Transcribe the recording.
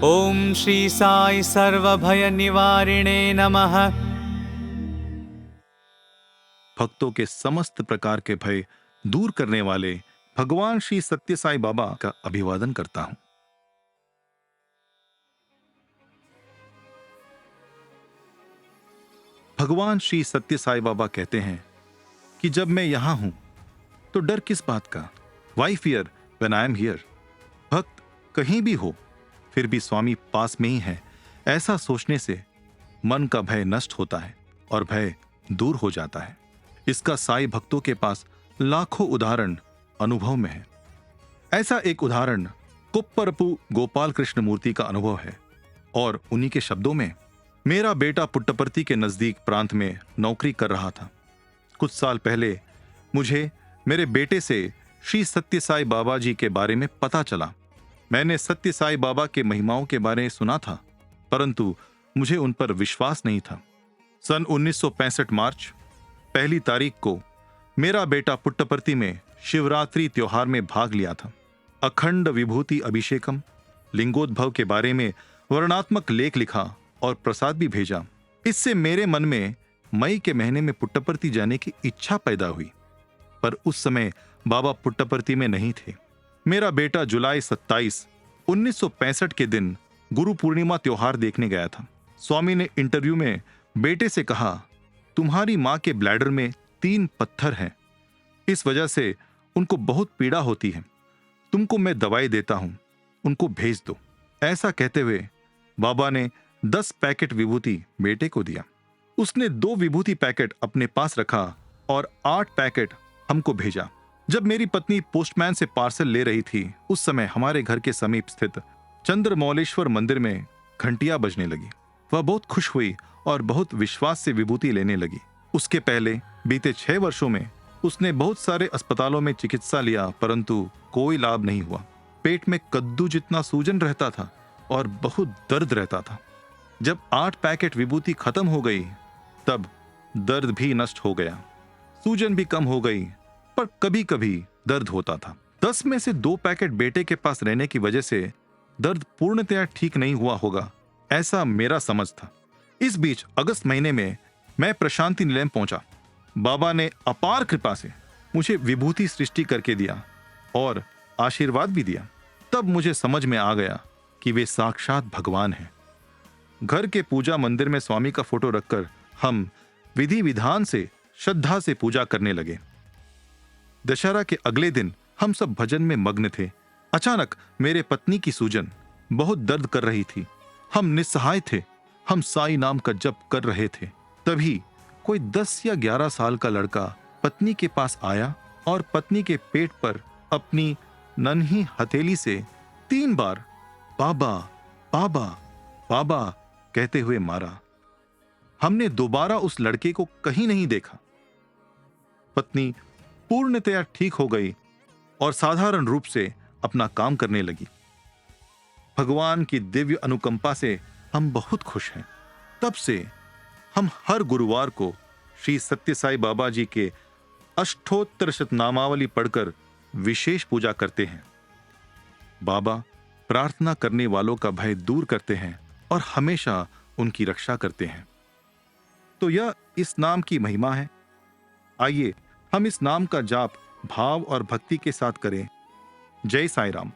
ओम श्री साई सर्वभय निवारिणे नमः। भक्तों के समस्त प्रकार के भय दूर करने वाले भगवान श्री सत्य साई बाबा का अभिवादन करता हूं। भगवान श्री सत्य साई बाबा कहते हैं कि जब मैं यहां हूं तो डर किस बात का? Why fear when I am here? भक्त कहीं भी हो फिर भी स्वामी पास में ही है, ऐसा सोचने से मन का भय नष्ट होता है और भय दूर हो जाता है। इसका साई भक्तों के पास लाखों उदाहरण अनुभव में है। ऐसा एक उदाहरण कुप्परपु गोपाल कृष्ण मूर्ति का अनुभव है और उन्हीं के शब्दों में, मेरा बेटा पुट्टपर्ती के नजदीक प्रांत में नौकरी कर रहा था। कुछ साल पहले मुझे मेरे बेटे से श्री सत्य साई बाबा जी के बारे में पता चला। मैंने सत्य साई बाबा के महिमाओं के बारे में सुना था, परंतु मुझे उन पर विश्वास नहीं था। सन 1965 मार्च 1 तारीख को मेरा बेटा पुट्टपर्ती में शिवरात्रि त्योहार में भाग लिया था। अखंड विभूति अभिषेकम लिंगोद्भव के बारे में वर्णनात्मक लेख लिखा और प्रसाद भी भेजा। इससे मेरे मन में मई के महीने में पुट्टपर्ती जाने की इच्छा पैदा हुई, पर उस समय बाबा पुट्टपर्ती में नहीं थे। मेरा बेटा जुलाई 27, 1965 के दिन गुरु पूर्णिमा त्योहार देखने गया था। स्वामी ने इंटरव्यू में बेटे से कहा, तुम्हारी मां के ब्लैडर में 3 पत्थर हैं, इस वजह से उनको बहुत पीड़ा होती है। तुमको मैं दवाई देता हूं, उनको भेज दो। ऐसा कहते हुए बाबा ने 10 पैकेट विभूति बेटे को दिया। उसने 2 विभूति पैकेट अपने पास रखा और 8 पैकेट हमको भेजा। जब मेरी पत्नी पोस्टमैन से पार्सल ले रही थी, उस समय हमारे घर के समीप स्थित चंद्रमौलेश्वर मंदिर में घंटियां बजने लगी। वह बहुत खुश हुई और बहुत विश्वास से विभूति लेने लगी। उसके पहले बीते 6 वर्षों में उसने बहुत सारे अस्पतालों में चिकित्सा लिया, परंतु कोई लाभ नहीं हुआ। पेट में कद्दू जितना सूजन रहता था और बहुत दर्द रहता था। जब 8 पैकेट विभूति खत्म हो गई, तब दर्द भी नष्ट हो गया, सूजन भी कम हो गई, पर कभी कभी दर्द होता था। 10 में से 2 पैकेट बेटे के पास रहने की वजह से दर्द पूर्णतया ठीक नहीं हुआ होगा, ऐसा मेरा समझ था। इस बीच अगस्त महीने में मैं प्रशांति निलयम पहुंचा। बाबा ने अपार कृपा से मुझे विभूति सृष्टि करके दिया और आशीर्वाद भी दिया। तब मुझे समझ में आ गया कि वे साक्षात भगवान हैं। घर के पूजा मंदिर में स्वामी का फोटो रखकर हम विधि विधान से श्रद्धा से पूजा करने लगे। दशहरा के अगले दिन हम सब भजन में मग्न थे। अचानक मेरे पत्नी की सूजन बहुत दर्द कर रही थी। हम निस्सहाय थे। हम साई नाम का जप कर रहे थे। तभी कोई 10 या 11 साल का लड़का पत्नी के पास आया और पत्नी के पेट पर अपनी नन्ही हथेली से 3 बार बाबा बाबा बाबा कहते हुए मारा। हमने दोबारा उस लड़के को कहीं नहीं देखा। पत्नी पूर्णतया ठीक हो गई और साधारण रूप से अपना काम करने लगी। भगवान की दिव्य अनुकंपा से हम बहुत खुश हैं। तब से हम हर गुरुवार को श्री सत्य साई बाबा जी के अष्टोत्तर शतनामावली पढ़कर विशेष पूजा करते हैं। बाबा प्रार्थना करने वालों का भय दूर करते हैं और हमेशा उनकी रक्षा करते हैं। तो यह इस नाम की महिमा है। आइए हम इस नाम का जाप भाव और भक्ति के साथ करें। जय साई राम।